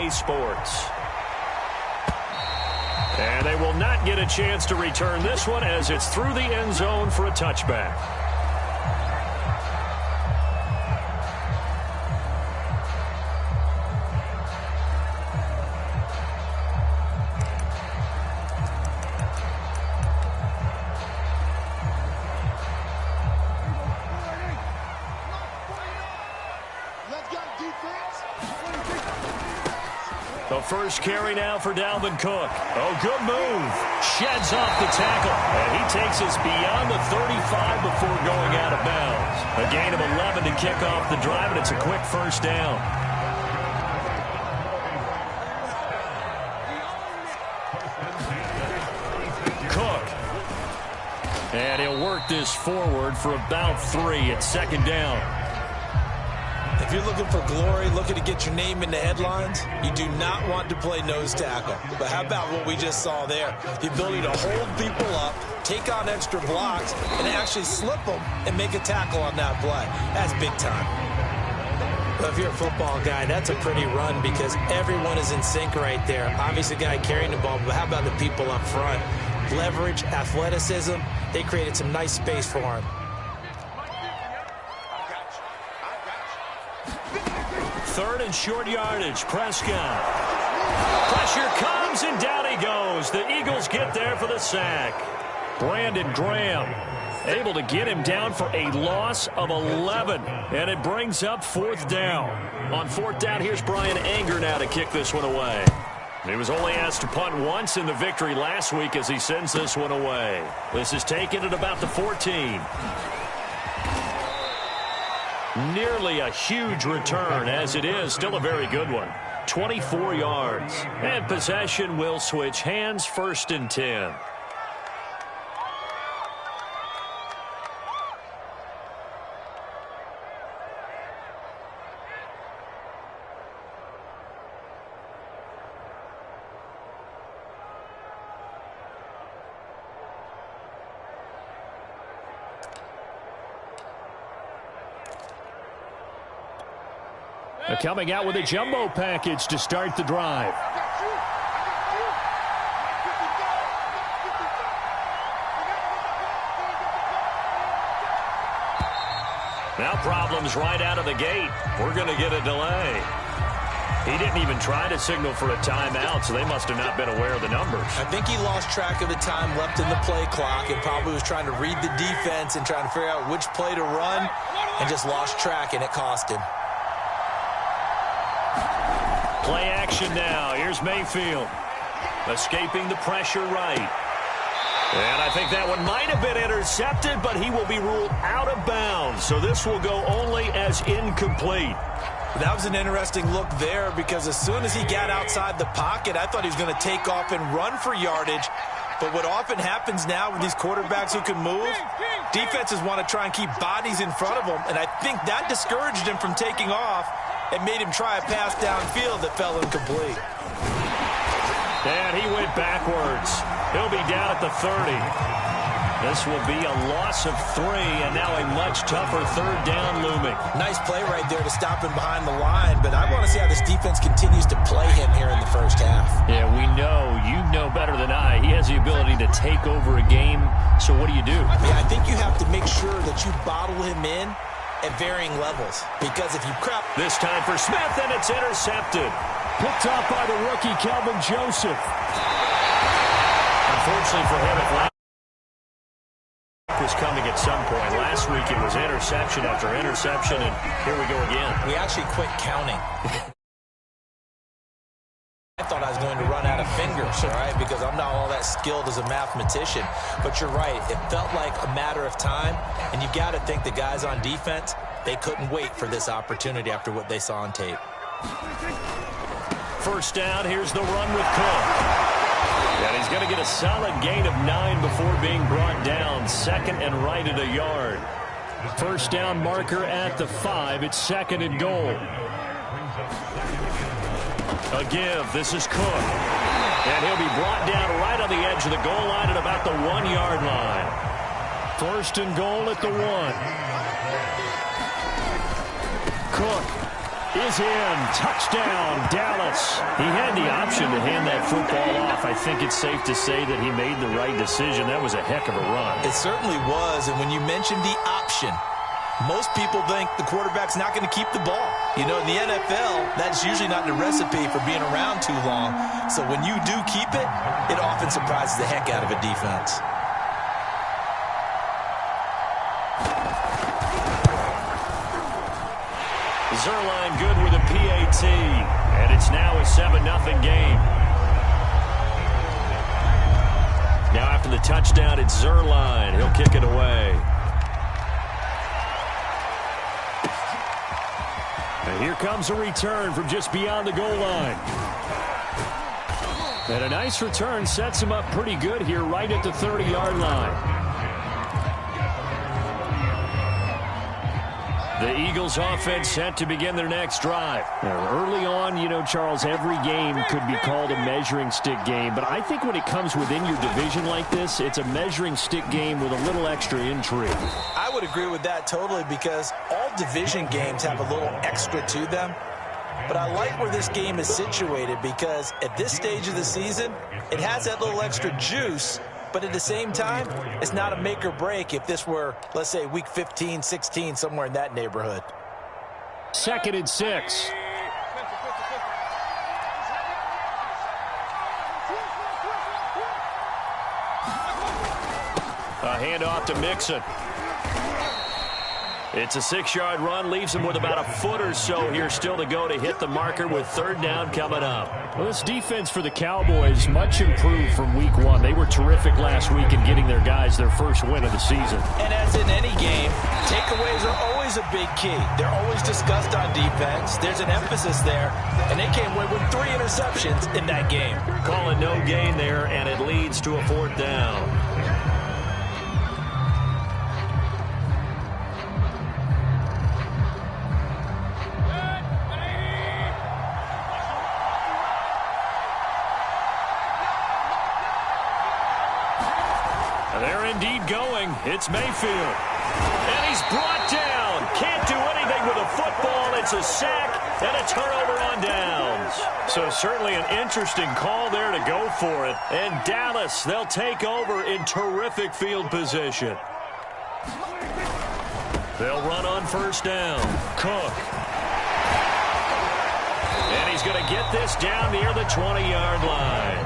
EA Sports. And they will not get a chance to return this one as it's through the end zone for a touchback. The first carry now for Dalvin Cook. Oh, good move. Sheds off the tackle. And he takes us beyond the 35 before going out of bounds. A gain of 11 to kick off the drive, and it's a quick first down. Cook. And he'll work this forward for about 3 at second down. If you're looking for glory, looking to get your name in the headlines, you do not want to play nose tackle. But how about what we just saw there? The ability to hold people up, take on extra blocks, and actually slip them and make a tackle on that play. That's big time. But if you're a football guy, that's a pretty run because everyone is in sync right there. Obviously, the guy carrying the ball, but how about the people up front? Leverage, athleticism, they created some nice space for him. Third and short yardage. Prescott. Pressure comes, and down he goes. The Eagles get there for the sack. Brandon Graham able to get him down for a loss of 11. And it brings up fourth down. On fourth down, here's Brian Anger now to kick this one away. He was only asked to punt once in the victory last week as he sends this one away. This is taken at about the 14. Nearly a huge return, as it is still a very good one. 24 yards. And possession will switch hands, 1st and 10. Coming out with a jumbo package to start the drive. Now problems right out of the gate. We're going to get a delay. He didn't even try to signal for a timeout, so they must have not been aware of the numbers. I think he lost track of the time left in the play clock and probably was trying to read the defense and trying to figure out which play to run and just lost track, and it cost him. Play action now. Here's Mayfield. Escaping the pressure right. And I think that one might have been intercepted, but he will be ruled out of bounds. So this will go only as incomplete. That was an interesting look there because as soon as he got outside the pocket, I thought he was going to take off and run for yardage. But what often happens now with these quarterbacks who can move, defenses want to try and keep bodies in front of them. And I think that discouraged him from taking off. It made him try a pass downfield that fell incomplete. And he went backwards. He'll be down at the 30. This will be a loss of 3, and now a much tougher third down looming. Nice play right there to stop him behind the line, but I want to see how this defense continues to play him here in the first half. Yeah, we know. You know better than I. He has the ability to take over a game, so what do you do? Yeah, I think you have to make sure that you bottle him in at varying levels, because if you crap... This time for Smith, and it's intercepted. Picked up by the rookie, Kelvin Joseph. Unfortunately for him, it was coming at some point. Last week it was interception after interception, and here we go again. We actually quit counting. I thought I was going to run out of fingers, all right, because I'm not all that skilled as a mathematician. But you're right. It felt like a matter of time, and you got to think the guys on defense, they couldn't wait for this opportunity after what they saw on tape. First down, here's the run with Cook. And he's going to get a solid gain of 9 before being brought down. 2nd and right at a yard. First down marker at the 5. It's 2nd and goal. A give. This is Cook. And he'll be brought down right on the edge of the goal line at about the 1-yard line. First and goal at the 1. Cook is in. Touchdown, Dallas. He had the option to hand that football off. I think it's safe to say that he made the right decision. That was a heck of a run. It certainly was, and when you mentioned the option, most people think the quarterback's not going to keep the ball. You know, in the NFL, that's usually not the recipe for being around too long. So when you do keep it, it often surprises the heck out of a defense. Zerline good with a PAT, and it's now a 7-0 game. Now after the touchdown, it's Zerline. He'll kick it away. And here comes a return from just beyond the goal line. And a nice return sets him up pretty good here right at the 30-yard line. The Eagles offense set to begin their next drive. Now, early on, you know, Charles, every game could be called a measuring stick game. But I think when it comes within your division like this, it's a measuring stick game with a little extra intrigue. I would agree with that totally because all division games have a little extra to them. But I like where this game is situated because at this stage of the season, it has that little extra juice. But at the same time, it's not a make or break if this were, let's say, week 15, 16, somewhere in that neighborhood. 2nd and 6. A handoff to Mixon. It's a 6-yard run, leaves him with about a foot or so here still to go to hit the marker with 3rd down coming up. Well, this defense for the Cowboys much improved from week 1. They were terrific last week in getting their guys their first win of the season. And as in any game, takeaways are always a big key. They're always discussed on defense. There's an emphasis there, and they came away with 3 interceptions in that game. Call it no gain there, and it leads to a 4th down. They're indeed going. It's Mayfield. And he's brought down. Can't do anything with a football. It's a sack and a turnover on downs. So certainly an interesting call there to go for it. And Dallas, they'll take over in terrific field position. They'll run on 1st down. Cook. And he's going to get this down near the 20-yard line.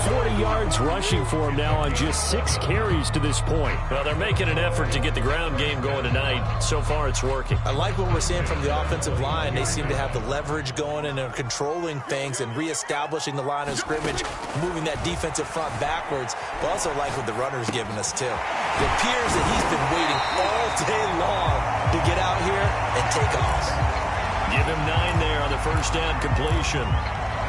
40 yards rushing for him now on just 6 carries to this point. Well, they're making an effort to get the ground game going tonight. So far, it's working. I like what we're seeing from the offensive line. They seem to have the leverage going and they're controlling things and reestablishing the line of scrimmage, moving that defensive front backwards. But also like what the runner's giving us, too. It appears that he's been waiting all day long to get out here and take off. Give him 9 there on the 1st down completion.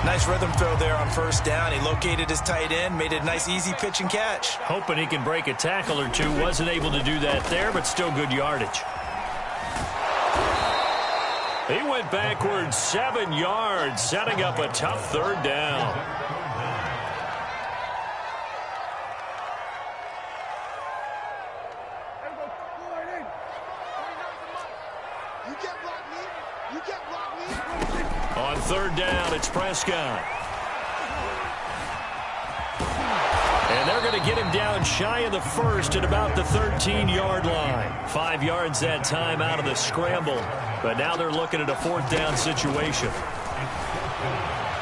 Nice rhythm throw there on 1st down. He located his tight end, made it a nice easy pitch and catch. Hoping he can break a tackle or two. Wasn't able to do that there, but still good yardage. He went backwards 7 yards, setting up a tough 3rd down. On 3rd down, it's Prescott. And they're going to get him down shy of the 1st at about the 13-yard line. 5 yards that time out of the scramble. But now they're looking at a 4th down situation.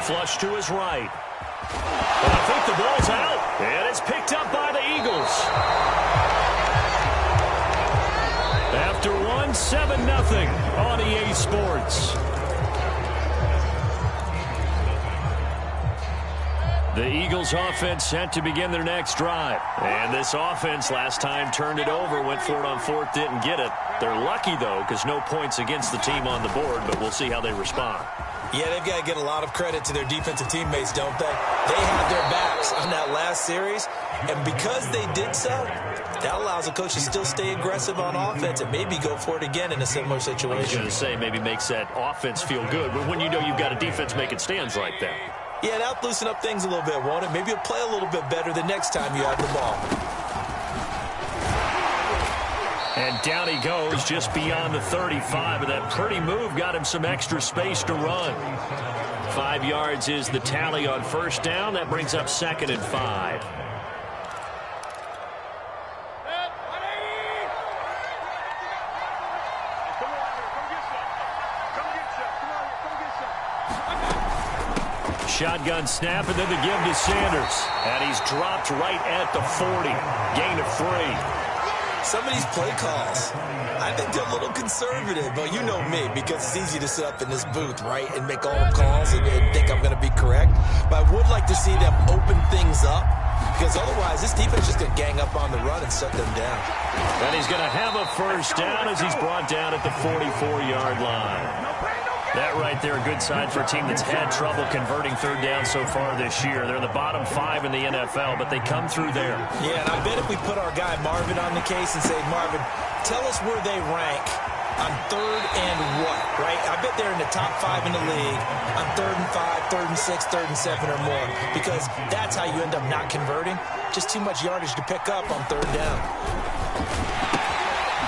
Flush to his right. And I think the ball's out. And it's picked up by the Eagles. After 7-0 on EA Sports. The Eagles offense set to begin their next drive. And this offense last time turned it over, went for it on 4th, didn't get it. They're lucky, though, because no points against the team on the board, but we'll see how they respond. Yeah, they've got to get a lot of credit to their defensive teammates, don't they? They had their backs on that last series, and because they did so, that allows the coach to still stay aggressive on offense and maybe go for it again in a similar situation. I was going to say maybe makes that offense feel good, but when you know you've got a defense making stands like that. Yeah, that'll loosen up things a little bit, won't it? Maybe you'll play a little bit better the next time you have the ball. And down he goes just beyond the 35. And that pretty move got him some extra space to run. 5 yards is the tally on first down. That brings up 2nd and 5. Shotgun snap, and then the give to Sanders. And he's dropped right at the 40. Gain of 3. Some of these play calls, I think they're a little conservative, but you know me, because it's easy to sit up in this booth, right, and make all the calls and think I'm going to be correct. But I would like to see them open things up, because otherwise this defense is just going to gang up on the run and shut them down. And he's going to have a first down as he's brought down at the 44-yard line. That right there, a good sign for a team that's had trouble converting third down so far this year. They're in the bottom 5 in the NFL, but they come through there. Yeah, and I bet if we put our guy Marvin on the case and say, Marvin, tell us where they rank on third and what, right? I bet they're in the top 5 in the league on 3rd and 5, 3rd and 6, 3rd and 7 or more, because that's how you end up not converting. Just too much yardage to pick up on third down.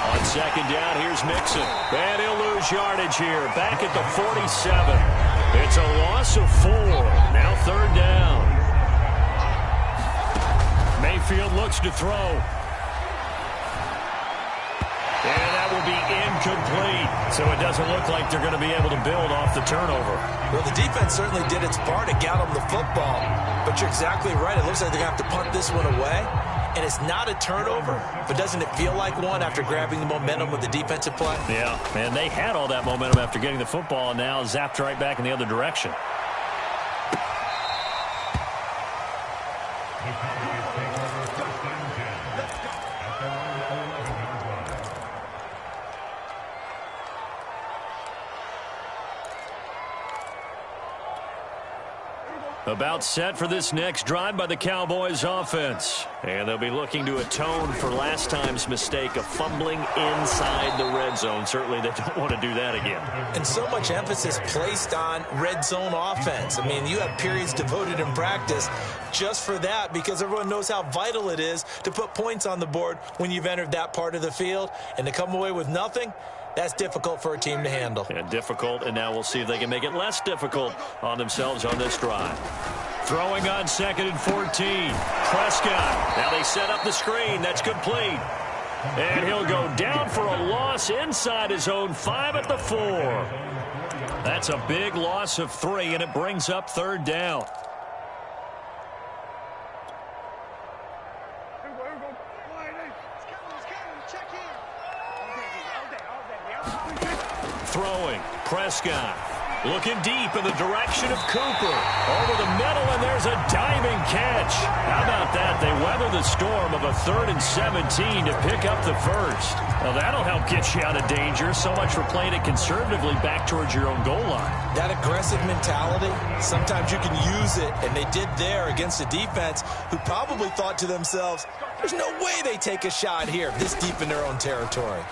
On second down, here's Mixon. And he'll lose yardage here. Back at the 47. It's a loss of 4. Now third down. Mayfield looks to throw. And that will be incomplete. So it doesn't look like they're going to be able to build off the turnover. Well, the defense certainly did its part to get them the football. But you're exactly right. It looks like they're going to have to punt this one away. And it's not a turnover, but doesn't it feel like one after grabbing the momentum with the defensive play? Yeah, and they had all that momentum after getting the football, and now zapped right back in the other direction. About set for this next drive by the Cowboys offense. And they'll be looking to atone for last time's mistake of fumbling inside the red zone. Certainly they don't want to do that again. And so much emphasis placed on red zone offense. I mean, you have periods devoted in practice just for that, because everyone knows how vital it is to put points on the board when you've entered that part of the field. And to come away with nothing, that's difficult for a team to handle. And difficult, and now we'll see if they can make it less difficult on themselves on this drive. Throwing on 2nd and 14. Prescott. Now they set up the screen. That's complete. And he'll go down for a loss inside his own 5 at the 4. That's a big loss of 3, and it brings up third down. Throwing, Prescott, looking deep in the direction of Cooper. Over the middle, and there's a diving catch. How about that? They weather the storm of a 3rd and 17 to pick up the first. Well, that'll help get you out of danger. So much for playing it conservatively back towards your own goal line. That aggressive mentality, sometimes you can use it, and they did there against a defense who probably thought to themselves, there's no way they take a shot here this deep in their own territory.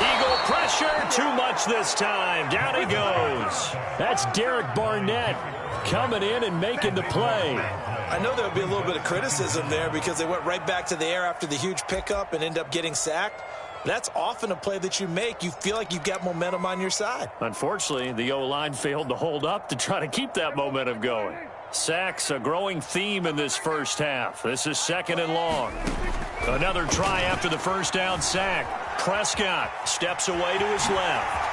Eagle pressure, too much this time. Down he goes. That's Derek Barnett coming in and making the play. I know there'll be a little bit of criticism there because they went right back to the air after the huge pickup and end up getting sacked. That's often a play that you make. You feel like you've got momentum on your side. Unfortunately, the O-line failed to hold up to try to keep that momentum going. Sacks, a growing theme in this first half. This is 2nd and long. Another try after the first down sack. Prescott steps away to his left.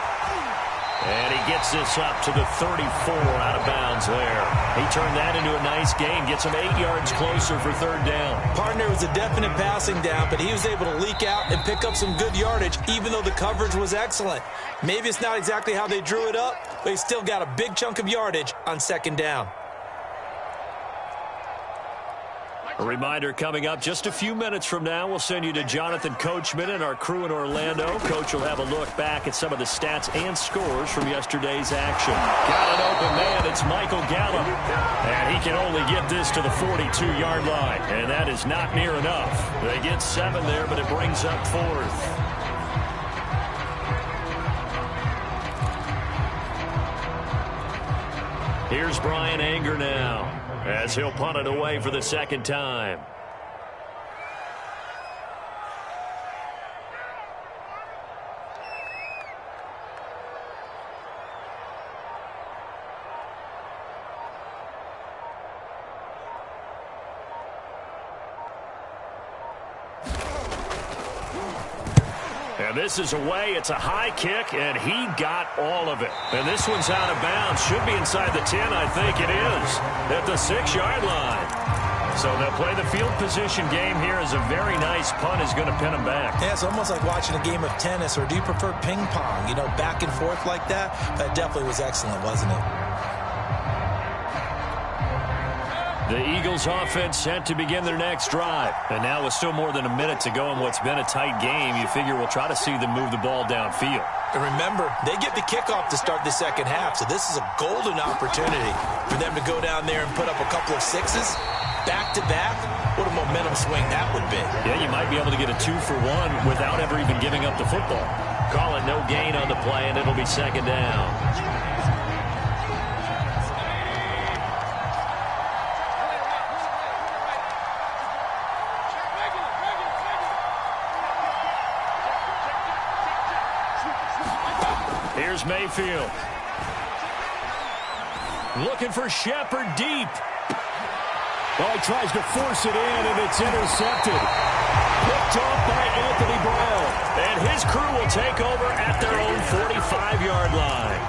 And he gets this up to the 34 out of bounds there. He turned that into a nice gain, gets him 8 yards closer for third down. Partner was a definite passing down, but he was able to leak out and pick up some good yardage, even though the coverage was excellent. Maybe it's not exactly how they drew it up, but he still got a big chunk of yardage on 2nd down. A reminder coming up just a few minutes from now. We'll send you to Jonathan Coachman and our crew in Orlando. Coach will have a look back at some of the stats and scores from yesterday's action. Got an open man. It's Michael Gallup. And he can only get this to the 42-yard line. And that is not near enough. They get 7 there, but it brings up 4th. Here's Brian Anger now, as he'll punt it away for the 2nd time. And this is away. It's a high kick, and he got all of it. And this one's out of bounds. Should be inside the 10, I think it is, at the 6-yard line. So they'll play the field position game here as a very nice punt is going to pin them back. Yeah, it's almost like watching a game of tennis, or do you prefer ping pong? You know, back and forth like that? That definitely was excellent, wasn't it? The Eagles offense set to begin their next drive. And now with still more than a minute to go in what's been a tight game, you figure we'll try to see them move the ball downfield. And remember, they get the kickoff to start the second half, so this is a golden opportunity for them to go down there and put up a couple of sixes back-to-back. What a momentum swing that would be. Yeah, you might be able to get a 2-for-1 without ever even giving up the football. Call it no gain on the play, and it'll be second down. Here's Mayfield. Looking for Shepard deep. Well, he tries to force it in, and it's intercepted. Picked off by Anthony Brown. And his crew will take over at their own 45-yard line.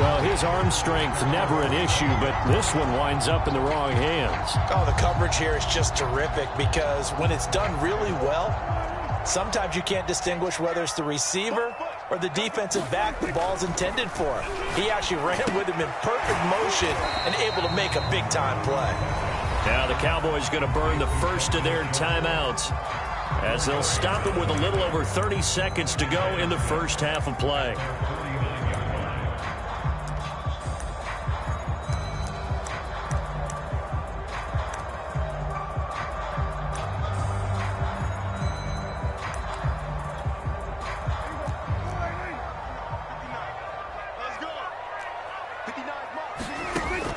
Well, his arm strength, never an issue, but this one winds up in the wrong hands. Oh, the coverage here is just terrific because when it's done really well, sometimes you can't distinguish whether it's the receiver or the defensive back the ball's intended for. He actually ran with him in perfect motion and able to make a big-time play. Now the Cowboys going to burn the first of their timeouts as they'll stop it with a little over 30 seconds to go in the first half of play.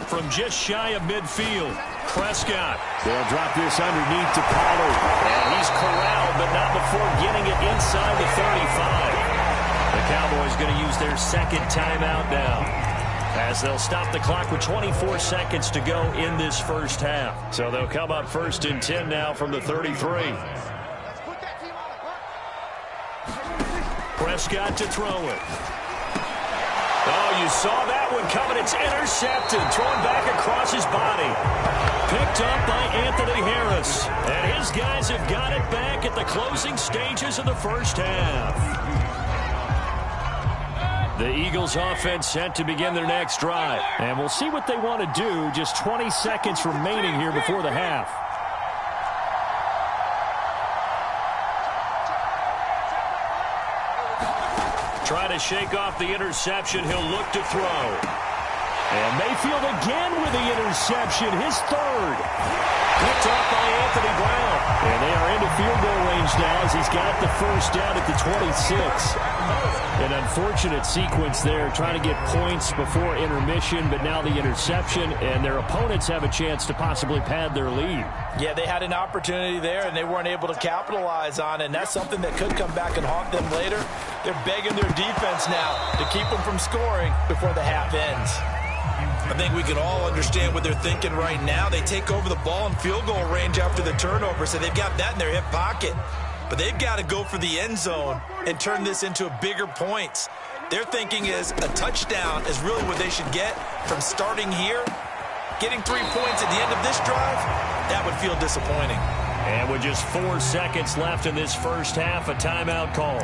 From just shy of midfield, Prescott. They'll drop this underneath to Pollard. And he's corralled, but not before getting it inside the 35. The Cowboys going to use their second timeout now, as they'll stop the clock with 24 seconds to go in this first half. So they'll come up first and 10 now from the 33. Prescott to throw it. Oh, you saw that one coming. It's intercepted. Thrown back across his body. Picked up by Anthony Harris. And his guys have got it back at the closing stages of the first half. The Eagles offense set to begin their next drive. And we'll see what they want to do. Just 20 seconds remaining here before the half. Try to shake off the interception. He'll look to throw. And Mayfield again with the interception, his third. Picked off by Anthony Brown. And they are into field goal range now as he's got the first down at the 26. An unfortunate sequence there, trying to get points before intermission, but now the interception, and their opponents have a chance to possibly pad their lead. Yeah, they had an opportunity there, and they weren't able to capitalize on it, and that's something that could come back and haunt them later. They're begging their defense now to keep them from scoring before the half ends. I think we can all understand what they're thinking right now. They take over the ball in field goal range after the turnover, so they've got that in their hip pocket. But they've got to go for the end zone and turn this into a bigger points. Their thinking is a touchdown is really what they should get from starting here. Getting 3 points at the end of this drive, that would feel disappointing. And with just 4 seconds left in this first half, a timeout call.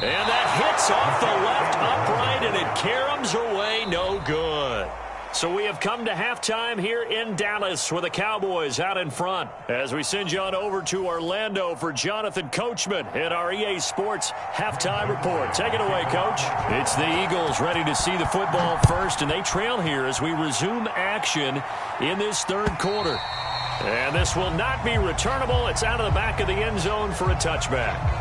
And that hits off the left upright, and it caroms away no good. So we have come to halftime here in Dallas with the Cowboys out in front. As we send you on over to Orlando for Jonathan Coachman in our EA Sports halftime report. Take it away, Coach. It's the Eagles ready to see the football first, and they trail here as we resume action in this third quarter. And this will not be returnable. It's out of the back of the end zone for a touchback.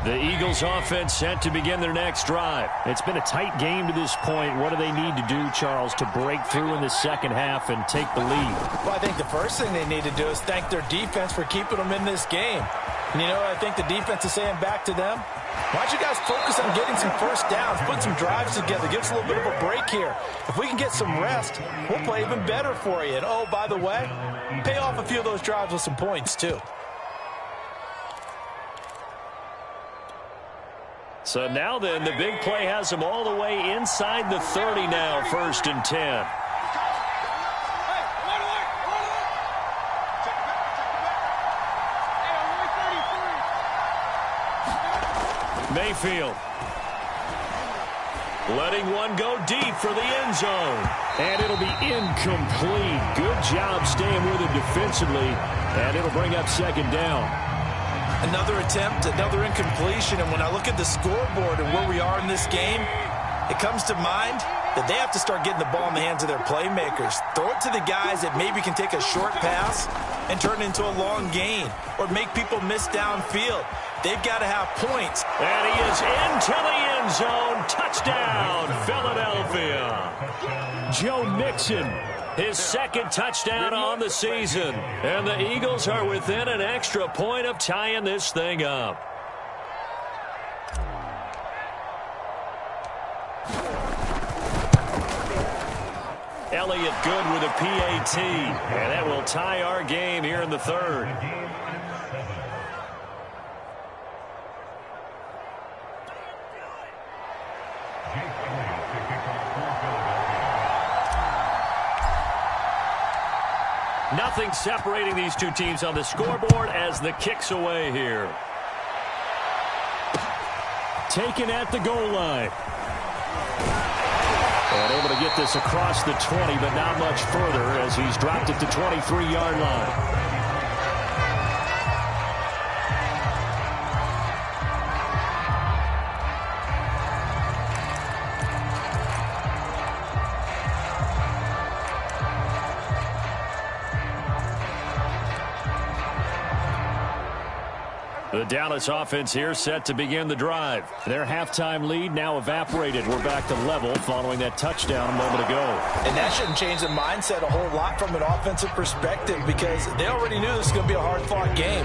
The Eagles offense set to begin their next drive. It's been a tight game to this point. What do they need to do, Charles, to break through in the second half and take the lead? Well, I think the first thing they need to do is thank their defense for keeping them in this game. And you know what I think the defense is saying back to them? Why don't you guys focus on getting some first downs, put some drives together, give us a little bit of a break here. If we can get some rest, we'll play even better for you. And, oh, by the way, pay off a few of those drives with some points, too. So now then, the big play has them all the way inside the 30 now, 1st and 10. Mayfield. Letting one go deep for the end zone. And it'll be incomplete. Good job staying with him defensively. And it'll bring up 2nd down. Another attempt, another incompletion, and when I look at the scoreboard and where we are in this game, it comes to mind that they have to start getting the ball in the hands of their playmakers. Throw it to the guys that maybe can take a short pass and turn it into a long gain or make people miss downfield. They've got to have points. And he is into the end zone. Touchdown, Philadelphia. Joe Mixon. His 2nd touchdown on the season. And the Eagles are within an extra point of tying this thing up. Elliott good with a PAT. And that will tie our game here in the 3rd. Nothing separating these two teams on the scoreboard as the kick's away here. Taken at the goal line. And able to get this across the 20, but not much further as he's dropped it to 23-yard line. The Dallas offense here set to begin the drive. Their halftime lead now evaporated. We're back to level following that touchdown a moment ago. And that shouldn't change the mindset a whole lot from an offensive perspective because they already knew this was going to be a hard-fought game.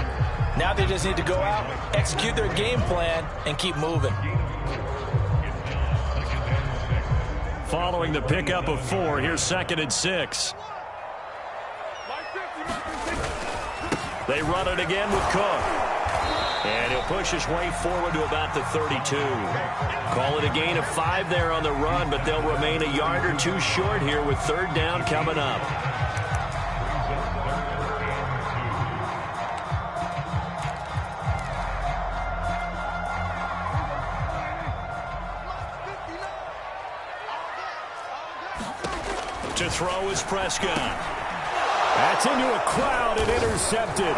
Now they just need to go out, execute their game plan, and keep moving. Following the pickup of 4, here's 2nd and 6. They run it again with Cook. And he'll push his way forward to about the 32. Call it a gain of 5 there on the run, but they'll remain a yard or 2 short here with 3rd down coming up. To throw is Prescott. That's into a crowd and intercepted.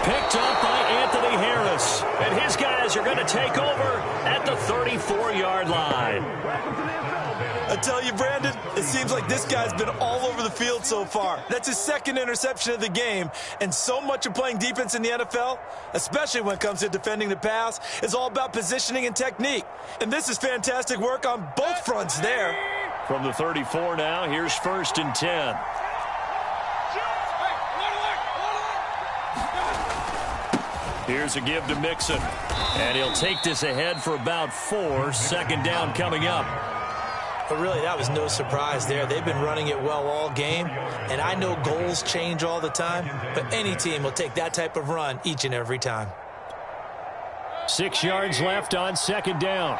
Picked up by Anthony Harris. And his guys are going to take over at the 34-yard line. I tell you, Brandon, it seems like this guy's been all over the field so far. That's his 2nd interception of the game. And so much of playing defense in the NFL, especially when it comes to defending the pass, is all about positioning and technique. And this is fantastic work on both fronts there. From the 34 now, here's 1st and 10. Here's a give to Mixon. And he'll take this ahead for about 4. 2nd down coming up. But really, that was no surprise there. They've been running it well all game. And I know goals change all the time, but any team will take that type of run each and every time. 6 yards left on 2nd down.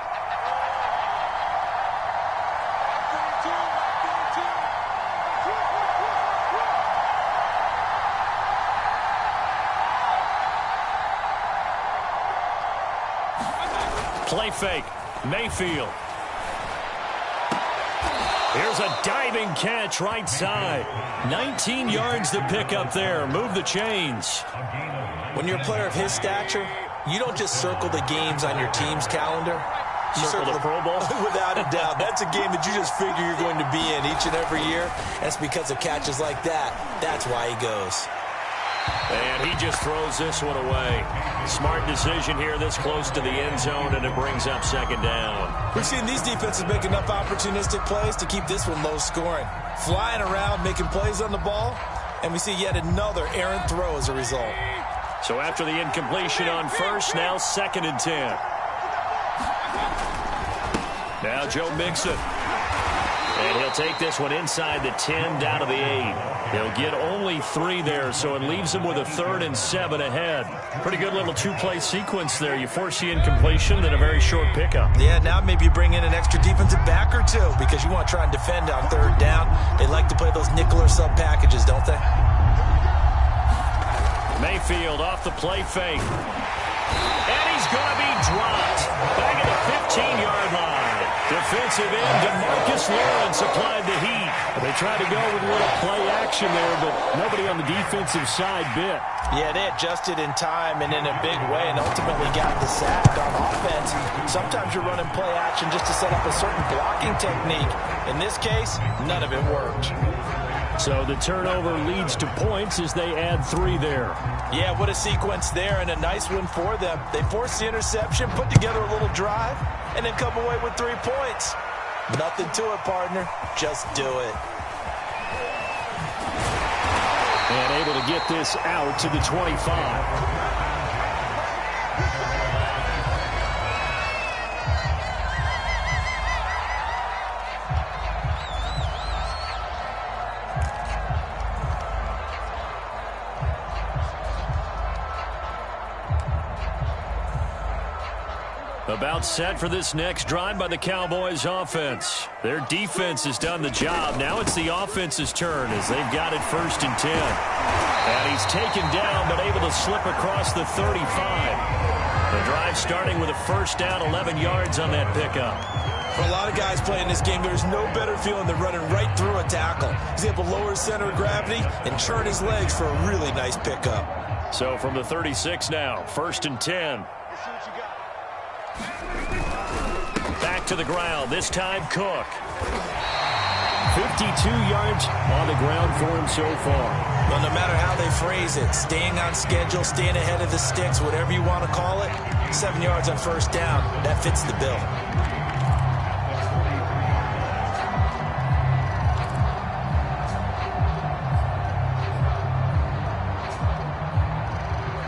Play fake. Mayfield. Here's a diving catch right side. 19 yards to pick up there. Move the chains. When you're a player of his stature, you don't just circle the games on your team's calendar. You circle the Pro Bowl? Without a doubt. That's a game that you just figure you're going to be in each and every year. That's because of catches like that. That's why he goes. And he just throws this one away. Smart decision here this close to the end zone, and it brings up second down. We've seen these defenses make enough opportunistic plays to keep this one low scoring. Flying around, making plays on the ball, and we see yet another errant throw as a result. So after the incompletion on first, now 2nd and 10. Now Joe Mixon. And he'll take this one inside the 10 down to the 8. He'll get only 3 there, so it leaves him with a 3rd and 7 ahead. Pretty good little 2-play sequence there. You force the incompletion, then a very short pickup. Yeah, now maybe you bring in an extra defensive back or two because you want to try and defend on 3rd down. They like to play those nickel or sub packages, don't they? Mayfield off the play fake. And he's going to be dropped. Back at the 15-yard line. Defensive end DeMarcus Lawrence applied the heat. They tried to go with a little play action there, but nobody on the defensive side bit. Yeah, they adjusted in time and in a big way and ultimately got the sack on offense. Sometimes you're running play action just to set up a certain blocking technique. In this case, none of it worked. So the turnover leads to points as they add 3 there. Yeah, what a sequence there and a nice one for them. They forced the interception, put together a little drive, and then come away with 3 points. Nothing to it, partner. Just do it. And able to get this out to the 25. About set for this next drive by the Cowboys offense. Their defense has done the job. Now it's the offense's turn as they've got it 1st and 10. And he's taken down but able to slip across the 35. The drive starting with a 1st down, 11 yards on that pickup. For a lot of guys playing this game, there's no better feeling than running right through a tackle. He's able to lower his center of gravity and churn his legs for a really nice pickup. So from the 36 now, 1st and 10. Back to the ground, this time Cook. 52 yards on the ground for him so far. Well, no matter how they phrase it, staying on schedule, staying ahead of the sticks, whatever you want to call it, 7 yards on 1st down, that fits the bill.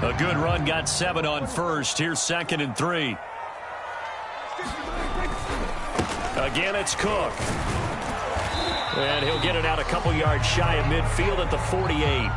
A good run, got 7 on 1st. Here's 2nd and 3. Again, it's Cook. And he'll get it out a couple yards shy of midfield at the 48.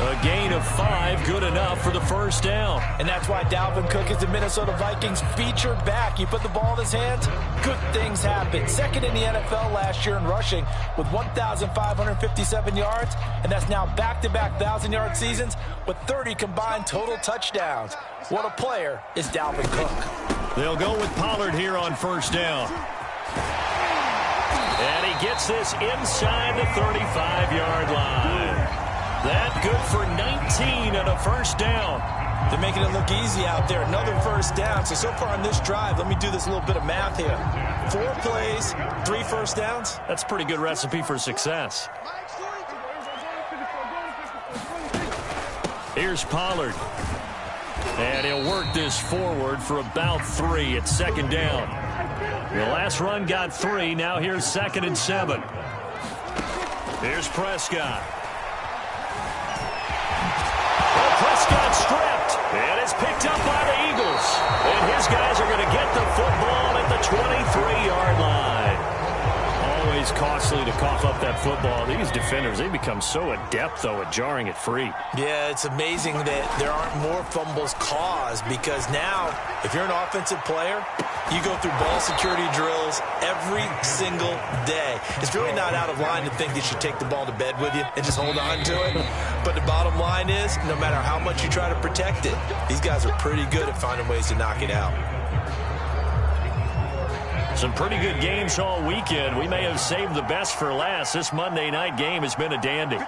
A gain of 5, good enough for the 1st down. And that's why Dalvin Cook is the Minnesota Vikings featured back. You put the ball in his hands, good things happen. 2nd in the NFL last year in rushing with 1,557 yards. And that's now back-to-back 1,000-yard seasons with 30 combined total touchdowns. What a player is Dalvin Cook. They'll go with Pollard here on 1st down. And he gets this inside the 35-yard line. That good for 19 and a 1st down. They're making it look easy out there. Another 1st down. So far on this drive, let me do this little bit of math here. 4 plays, 3 1st downs. That's a pretty good recipe for success. Here's Pollard. And he'll work this forward for about 3 at 2nd down. The last run got 3. Now here's 2nd and 7. Here's Prescott. Well, Prescott stripped. And it's picked up by the Eagles. And his guys are going to get the football at the 23-yard line. Always costly to cough up that football. These defenders, they become so adept, though, at jarring it free. Yeah, it's amazing that there aren't more fumbles caused because now, if you're an offensive player, you go through ball security drills every single day. It's really not out of line to think you should take the ball to bed with you and just hold on to it. But the bottom line is, no matter how much you try to protect it, these guys are pretty good at finding ways to knock it out. Some pretty good games all weekend. We may have saved the best for last. This Monday night game has been a dandy.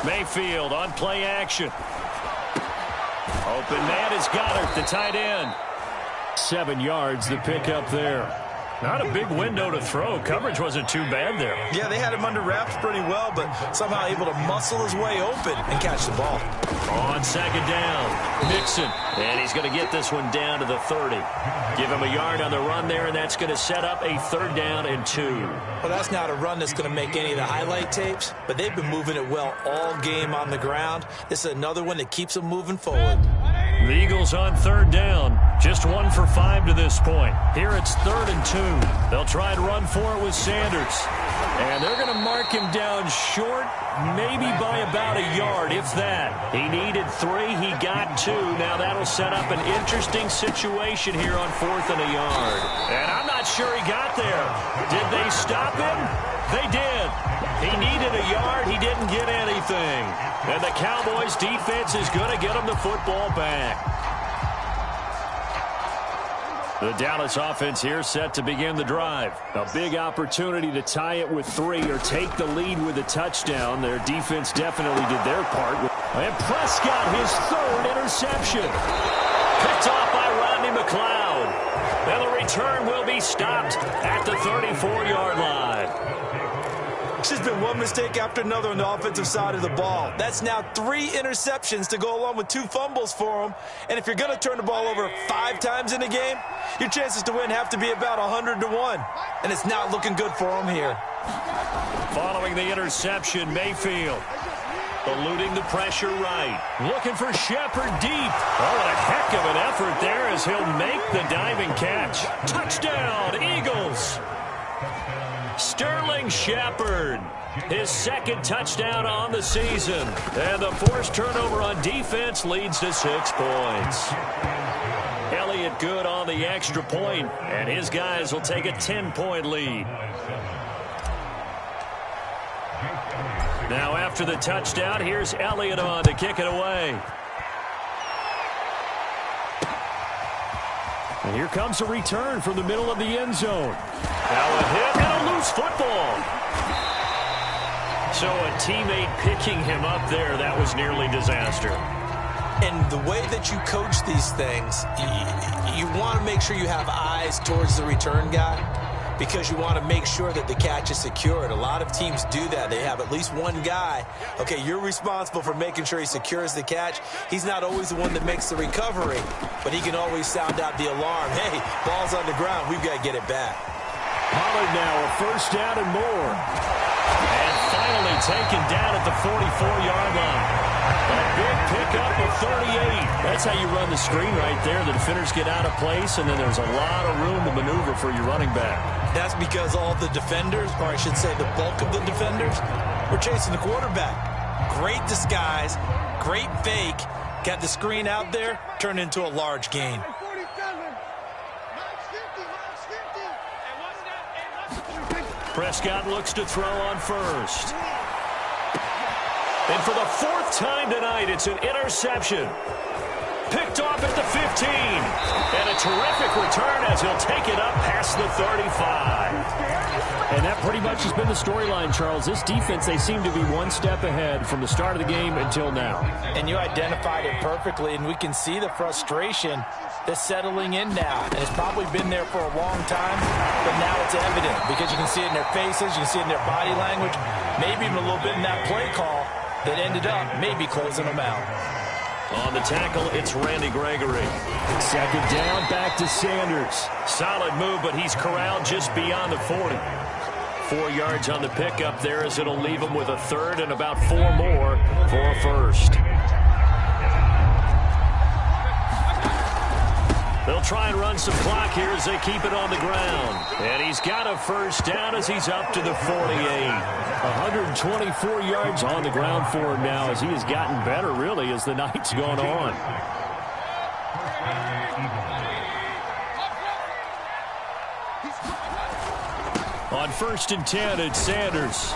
Mayfield on play action. Open man is Goddard, the tight end. 7 yards, the pickup there. Not a big window to throw. Coverage wasn't too bad there. Yeah, they had him under wraps pretty well, but somehow able to muscle his way open and catch the ball. On second down, Mixon. And he's going to get this one down to the 30. Give him a yard on the run there, and that's going to set up a 3rd down and 2. Well, that's not a run that's going to make any of the highlight tapes, but they've been moving it well all game on the ground. This is another one that keeps them moving forward. The Eagles on 3rd down. Just 1 for 5 to this point. Here it's 3rd and 2. They'll try and run for it with Sanders. And they're going to mark him down short, maybe by about a yard, if that. He needed 3. He got 2. Now that'll set up an interesting situation here on 4th and a yard. And I'm not sure he got there. Did they stop him? They did. He needed a yard. He didn't get anything. And the Cowboys defense is going to get him the football back. The Dallas offense here set to begin the drive. A big opportunity to tie it with 3 or take the lead with a touchdown. Their defense definitely did their part. And Prescott, his 3rd interception. Picked off by Rodney McLeod. And the return will be stopped at the 34-yard line. It's just been one mistake after another on the offensive side of the ball. That's now 3 interceptions to go along with 2 fumbles for him. And if you're going to turn the ball over 5 times in a game, your chances to win have to be about 100 to 1. And it's not looking good for him here. Following the interception, Mayfield eluding the pressure right. Looking for Shepard deep. Oh, what a heck of an effort there as he'll make the diving catch. Touchdown, Eagles. Sterling Shepard, his 2nd touchdown on the season. And the forced turnover on defense leads to 6 points. Elliott good on the extra point, and his guys will take a 10-point lead. Now after the touchdown, here's Elliott on to kick it away. And here comes a return from the middle of the end zone. Now a hit and a loose football. So a teammate picking him up there, that was nearly disaster. And the way that you coach these things, you want to make sure you have eyes towards the return guy because you want to make sure that the catch is secured. A lot of teams do that. They have at least one guy. Okay, you're responsible for making sure he secures the catch. He's not always the one that makes the recovery, but he can always sound out the alarm. Hey, ball's on the ground. We've got to get it back. Pollard now a 1st down and more. And finally taken down at the 44-yard line. A big pickup of 38. That's how you run the screen right there. The defenders get out of place, and then there's a lot of room to maneuver for your running back. That's because all the defenders, or I should say the bulk of the defenders, were chasing the quarterback. Great disguise, great fake. Got the screen out there, turned into a large gain. Prescott looks to throw on 1st. And for the 4th time tonight, it's an interception. Picked off at the 15. And a terrific return as he'll take it up past the 35. And that pretty much has been the storyline, Charles. This defense, they seem to be one step ahead from the start of the game until now. And you identified it perfectly, and we can see the frustration that's settling in now. And it's probably been there for a long time, but now it's evident because you can see it in their faces, you can see it in their body language, maybe even a little bit in that play call that ended up maybe closing them out. On the tackle, it's Randy Gregory. 2nd down, back to Sanders. Solid move, but he's corralled just beyond the 40. 4 yards on the pickup there as it'll leave him with a 3rd and about 4 more for a 1st. They'll try and run some clock here as they keep it on the ground. And he's got a 1st down as he's up to the 48. 124 yards on the ground for him now as he has gotten better, really, as the night's gone on. On 1st and 10, it's Sanders.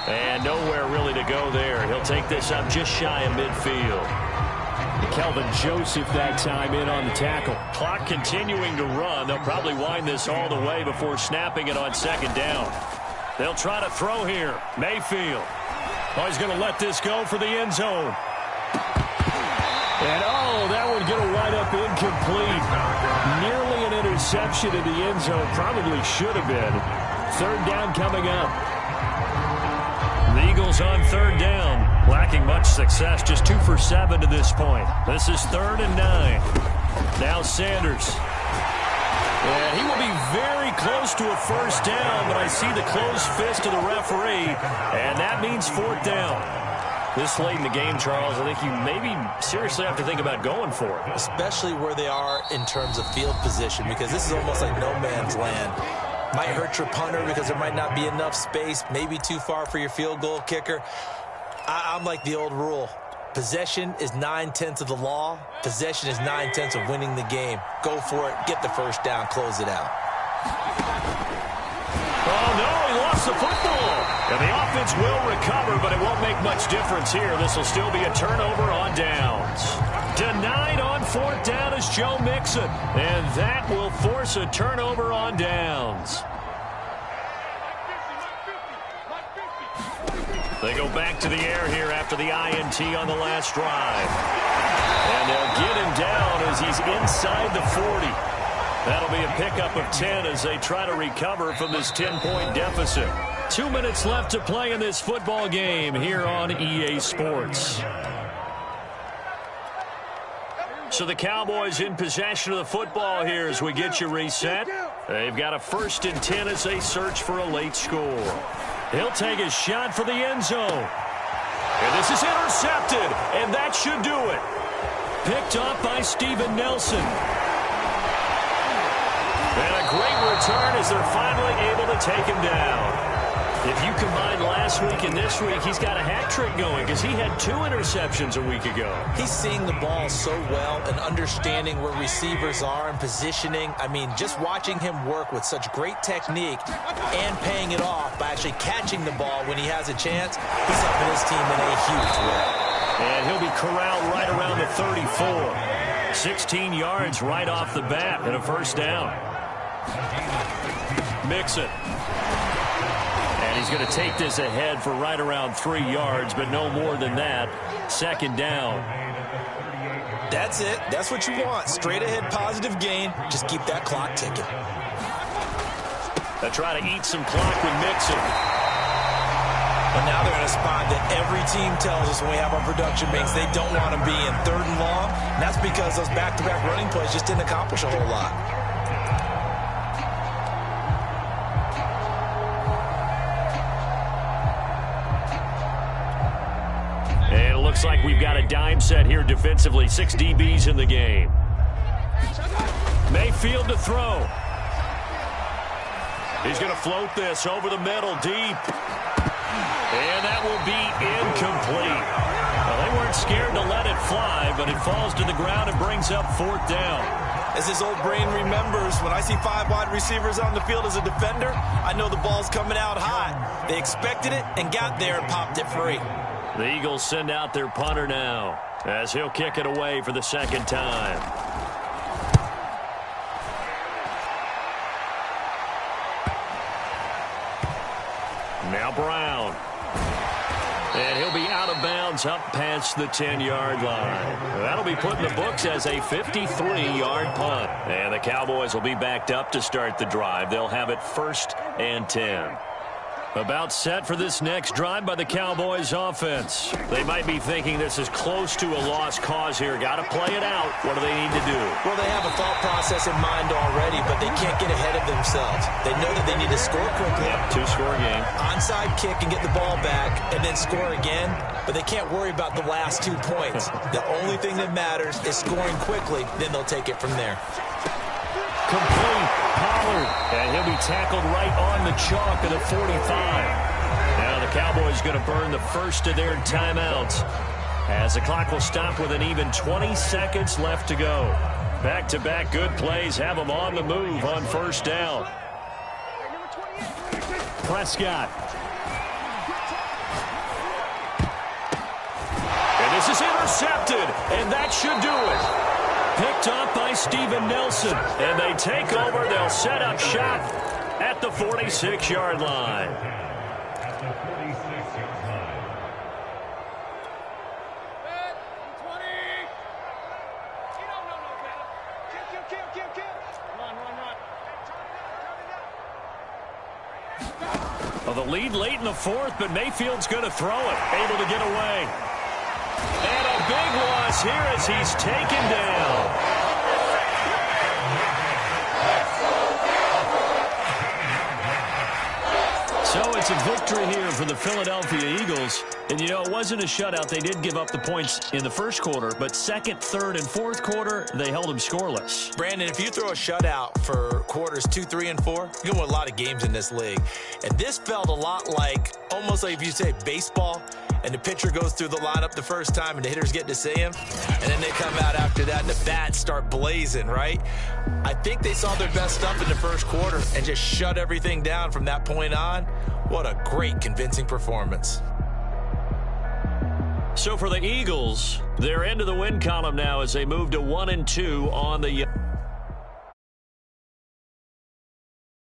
And nowhere really to go there. He'll take this up just shy of midfield. Kelvin Joseph that time in on the tackle. Clock continuing to run. They'll probably wind this all the way before snapping it on 2nd down. They'll try to throw here. Mayfield. Oh, he's going to let this go for the end zone. And, oh, that one going to wind up incomplete. Nearly an interception. interception in the end zone. Probably should have been. Third down coming up. The Eagles on third down. Lacking much success. Just 2 for 7 to this point. This is 3rd and 9. Now Sanders. And he will be very close to a first down, but I see the closed fist of the referee, and that means 4th down. This late in the game, Charles, I think you maybe seriously have to think about going for it. Especially where they are in terms of field position, because this is almost like no man's land. Might hurt your punter because there might not be enough space, maybe too far for your field goal kicker. I'm like the old rule. Possession is 9/10 of the law. Possession is 9/10 of winning the game. Go for it. Get the first down. Close it out. Oh, no, he lost the football. And the offense will recover, but it won't make much difference here. This will still be a turnover on downs. Denied on 4th down is Joe Mixon. And that will force a turnover on downs. They go back to the air here after the INT on the last drive. And they'll get him down as he's inside the 40. That'll be a pickup of 10 as they try to recover from this 10-point deficit. 2 minutes left to play in this football game here on EA Sports. So the Cowboys in possession of the football here as we get you reset. They've got a 1st and 10 as they search for a late score. He'll take a shot for the end zone. And this is intercepted, and that should do it. Picked up by Steven Nelson. And a great return as they're finally able to take him down. If you combine last week and this week, he's got a hat trick going because he had 2 interceptions a week ago. He's seeing the ball so well and understanding where receivers are and positioning. I mean, just watching him work with such great technique and paying it off by actually catching the ball when he has a chance, he's helping his team in a huge way. And he'll be corralled right around the 34. 16 yards right off the bat and a first down. Mixon. And he's going to take this ahead for right around 3 yards, but no more than that. 2nd down. That's it. That's what you want. Straight ahead positive gain. Just keep that clock ticking. They try to eat some clock with Mixon. But now they're in a spot that every team tells us when we have our production meetings they don't want to be in 3rd and long. And that's because those back-to-back running plays just didn't accomplish a whole lot. Looks like we've got a dime set here defensively. 6 DBs in the game. Mayfield to throw. He's going to float this over the middle deep. And that will be incomplete. Well, they weren't scared to let it fly, but it falls to the ground and brings up 4th down. As his old brain remembers, when I see 5 wide receivers on the field as a defender, I know the ball's coming out hot. They expected it and got there and popped it free. The Eagles send out their punter now as he'll kick it away for the 2nd time. Now Brown. And he'll be out of bounds up past the 10-yard line. That'll be put in the books as a 53-yard punt. And the Cowboys will be backed up to start the drive. They'll have it 1st and 10. About set for this next drive by the Cowboys offense. They might be thinking this is close to a lost cause here. Got to play it out. What do they need to do? Well, they have a thought process in mind already, but they can't get ahead of themselves. They know that they need to score quickly. Yep, 2-score game. Onside kick and get the ball back and then score again, but they can't worry about the last 2 points. The only thing that matters is scoring quickly, then they'll take it from there. Complete. Pollard. And he'll be tackled right on the chalk of the 45. Now the Cowboys going to burn the first of their timeouts as the clock will stop with an even 20 seconds left to go. Back-to-back good plays have them on the move on 1st down. Prescott. And this is intercepted, and that should do it. Picked up by Steven Nelson. And they take over. They'll set up shop at the 46-yard line. Well, the lead late in the fourth, but Mayfield's going to throw it. Able to get away. And a big loss here as he's taken down. So it's a victory here for the Philadelphia Eagles. And, you know, it wasn't a shutout. They did give up the points in the first quarter, but second, third, and fourth quarter, they held them scoreless. Brandon, if you throw a shutout for quarters 2, 3, and 4, you can win a lot of games in this league. And this felt a lot like, almost like if you say baseball, and the pitcher goes through the lineup the first time and the hitters get to see him, and then they come out after that and the bats start blazing, right? I think they saw their best stuff in the first quarter and just shut everything down from that point on. What a great, convincing performance. So for the Eagles, they're into the win column now as they move to 1-2 on the